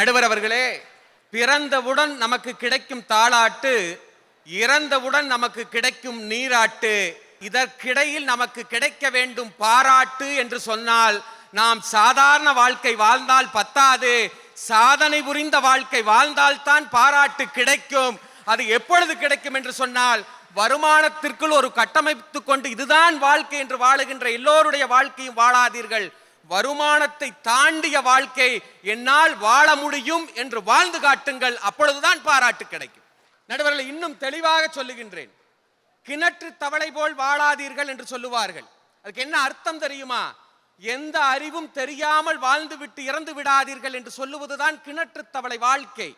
நடுவர் அவர்களே, பிறந்தவுடன் நமக்கு கிடைக்கும் தாளாட்டு, இறந்தவுடன் நமக்கு கிடைக்கும் நீராட்டு, இதற்கிடையில் நமக்கு கிடைக்க வேண்டும் பாராட்டு என்று சொன்னால் நாம் சாதாரண வாழ்க்கை வாழ்ந்தால் பத்தாது, சாதனை புரிந்த வாழ்க்கை வாழ்ந்தால்தான் பாராட்டு கிடைக்கும். அது எப்பொழுது கிடைக்கும் என்று சொன்னால், வருமானத்திற்குள் ஒரு கட்டமைத்து கொண்டு இதுதான் வாழ்க்கை என்று வாழுகின்ற எல்லோருடைய வாழ்க்கையும் வாழாதீர்கள். வருமானத்தை தாண்டிய வாழ்க்கை என்னால் வாழ முடியும் என்று வாழ்ந்து காட்டுங்கள். அப்பொழுதுதான் பாராட்டு கிடைக்கும். நடுவர்களை, இன்னும் தெளிவாக சொல்லுகின்றேன். கிணற்று தவளை போல் வாழாதீர்கள் என்று சொல்லுவார்கள். அதுக்கு என்ன அர்த்தம் தெரியுமா? எந்த அறிவும் தெரியாமல் வாழ்ந்து விட்டு இறந்து விடாதீர்கள் என்று சொல்லுவதுதான் கிணற்று தவளை வாழ்க்கை.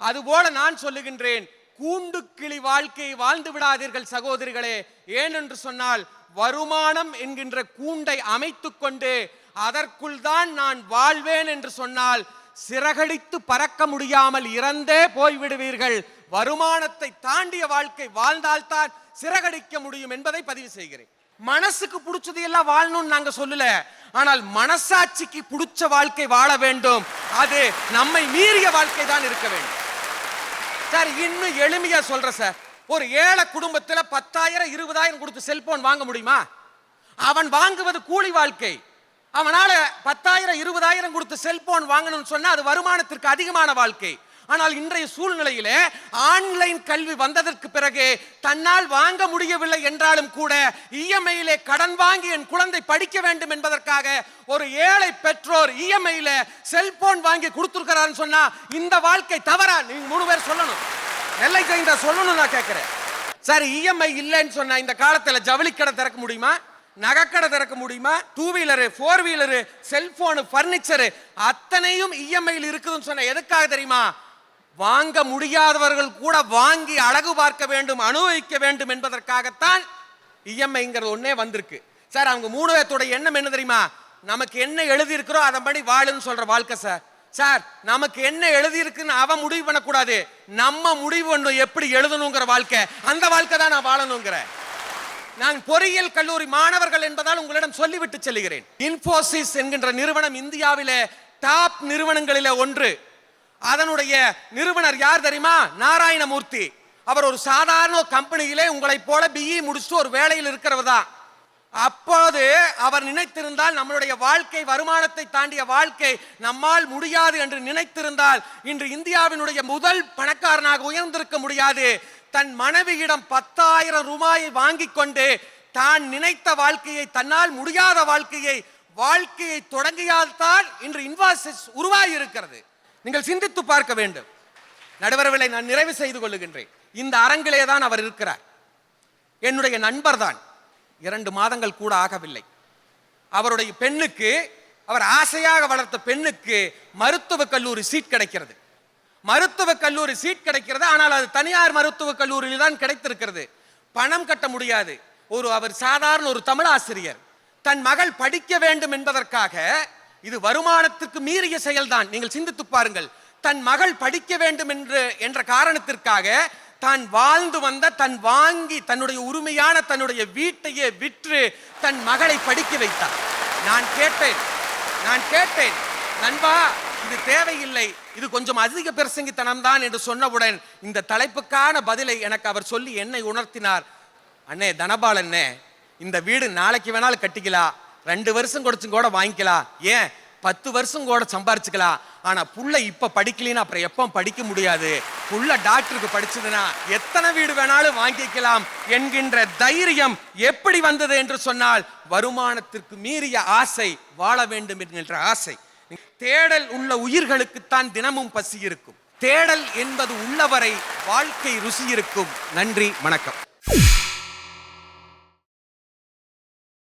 அதுபோல நான் சொல்லுகின்றேன், கூண்டு கிளி வாழ்க்கையை வாழ்ந்து விடாதீர்கள் சகோதரிகளே. ஏனென்று சொன்னால், வருமானம் என்கின்ற கூண்டை அமைத்துக் கொண்டு அதற்குள் தான் நான் வாழ்வேன் என்று சொன்னால் சிறகடித்து பறக்க முடியாமல் இறந்தே போய்விடுவீர்கள். வருமானத்தை தாண்டிய வாழ்க்கை வாழ்ந்தால்தான் சிறகடிக்க முடியும் என்பதை பதிவு செய்கிறேன். மனசுக்கு பிடிச்சது எல்லாம் வாழணும்னு நாங்க சொல்லல, ஆனால் மனசாட்சிக்கு பிடிச்ச வாழ்க்கை வாழ வேண்டும். அது நம்மை மீறிய வாழ்க்கை தான் இருக்க வேண்டும். சார், இன்னும் எளிமையா சொல்ற சார், ஒரு ஏழை குடும்பத்தில் 10,000 20,000 கொடுத்து செல்போன் வாங்க முடியுமா? அவன் வாங்குவது கூலி வாழ்க்கை. அவனால 10,000 20,000 கொடுத்து செல்போன் வாங்கணும்னு சொன்னா அது வருமானத்திற்கு அதிகமான வாழ்க்கை. ஆனால் இன்றைய சூழ்நிலையிலே ஆன்லைன் கல்வி வந்ததற்கு பிறகு தன்னால் வாங்க முடியவில்லை என்றாலும் கூட இஎம்ஐயிலே கடன் வாங்கி என் குழந்தை படிக்க வேண்டும் என்பதற்காக ஒரு ஏழை பெற்றோர் இஎம்ஐயில செல்போன் வாங்கி கொடுத்திருக்கிறான்னு சொன்னா இந்த வாழ்க்கை தவறா? நீங்க 3 பேர் சொல்லணும். நெல்லை ஜெயந்தா சொல்லணும். நான் கேட்கிறேன் சார், இஎம்ஐ இல்லைன்னு சொன்னா இந்த காலத்துல ஜவுளி கடை திறக்க முடியுமா? நகைக்கடை திறக்க முடியுமா? 2 வீலரு 4 வீலரு செல்போனு பர்னிச்சரு அத்தனையும் இஎம்ஐயில் இருக்குதுன்னு சொன்ன எதுக்காக தெரியுமா? வாங்க முடியாதவர்கள் கூட வாங்கி அழகு பார்க்க வேண்டும், அனுபவிக்க வேண்டும் என்பதற்காகத்தான் இஎம்ஐங்கிறது ஒன்னே வந்திருக்கு. சார், அவங்க 3 பேர்த்தோட எண்ணம் என்ன தெரியுமா? நமக்கு என்ன எழுதி இருக்கிறோ அதன்படி வாழுன்னு சொல்ற வாழ்க்கை சார். சார், நமக்கு என்ன எழுதி இருக்குன்னு அவன் முடிவு பண்ணக்கூடாது, நம்ம முடிவு பண்ணும் எப்படி எழுதணுங்கிற வாழ்க்கை. அந்த வாழ்க்கை தான் நான் வாழணுங்கிற. நான் பொறியியல் கல்லூரி மாணவர்கள் என்பதால் உங்களிடம் சொல்லிவிட்டு செல்கிறேன். இன்ஃபோசிஸ் என்கின்ற நிறுவனம் இந்தியாவிலே டாப் நிறுவனங்களிலே ஒன்று. அதனுடைய நிறுவனர் யார் தெரியுமா? நாராயணமூர்த்தி. அவர் ஒரு சாதாரண கம்பெனியிலே உங்களை போல பிஇ முடிச்சுட்டு ஒரு வேலையில் இருக்கிறவர் தான். அப்போது அவர் நினைத்திருந்தால் நம்மளுடைய வாழ்க்கை வருமானத்தை தாண்டிய வாழ்க்கை நம்மால் முடியாது என்று நினைத்திருந்தால் இன்று இந்தியாவினுடைய முதல் பணக்காரனாக உயர்ந்திருக்க முடியாது. தன் மனைவியிடம் 10,000 ரூபாயை வாங்கி கொண்டு தான் நினைத்த வாழ்க்கையை, தன்னால் முடியாத வாழ்க்கையை தொடங்கியால்தான் இன்று இன்ஃபோசிஸ் உருவாகி இருக்கிறது. நீங்கள் சிந்தித்து பார்க்க வேண்டும். நடுவர்களை நான் நிறைவு செய்து கொள்ளுகின்றேன். இந்த அரங்கிலே தான் அவர் இருக்கிறார். என்னுடைய நண்பர் தான். 2 மாதங்கள் கூட ஆகவில்லை. அவருடைய பெண்ணுக்கு, அவர் ஆசையாக வளர்த்த பெண்ணுக்கு மருத்துவக் கல்லூரி சீட் கிடைக்கிறது. மருத்துவக் கல்லூரி சீட் கிடைக்கிறது. ஆனால் அது தனியார் மருத்துவக் கல்லூரியில் தான் கிடைத்திருக்கிறது. பணம் கட்ட முடியாது. அவர் சாதாரண ஒரு தமிழ் ஆசிரியர். தன் மகள் படிக்க வேண்டும் என்பதற்காக, இது வருமானத்துக்கு மீறிய செயல்தான். நீங்கள் சிந்தித்து பாருங்கள். தன் மகள் படிக்க வேண்டும் என்ற காரணத்திற்காக தான் வாழ்ந்து வந்த, தன்னுடைய உரிமையான தன்னுடைய வீட்டையே விற்று தன் மகளை படிக்க வைத்தார். நான் கேட்டேன், நண்பா, இது தேவையில்லை, இது கொஞ்சம் அதிக பிரசங்கித்தனம் தான் என்று சொன்னவுடன் இந்த தலைப்புக்கான பதிலை எனக்கு அவர் சொல்லி என்னை உணர்த்தினார். அண்ணே தனபாலண்ணே, இந்த வீடு நாளைக்கு வேணாலும் கட்டிக்கலாம், 2 வருஷம் கொடுத்து கூட வாங்கிக்கலாம், ஏன் 10 வருஷம் கூட சம்பாரிச்சுக்கலாம். ஆனா புள்ள இப்ப படிக்கலன்னா அப்புறம் எப்ப படிக்க முடியாது. புள்ள டாக்டருக்கு படிச்சதுன்னா எத்தனை வீடு வேணாலும் வாங்கிக்கலாம் என்கின்ற தைரியம் எப்படி வந்தது என்று சொன்னால், வருமானத்திற்கு மீறிய ஆசை, வாழ வேண்டும் என்கின்ற ஆசை. தேடல் உள்ள உயிர்களுக்குத்தான் தினமும் பசி இருக்கும். தேடல் என்பது உள்ளவரை வாழ்க்கை ருசி இருக்கும். நன்றி, வணக்கம்.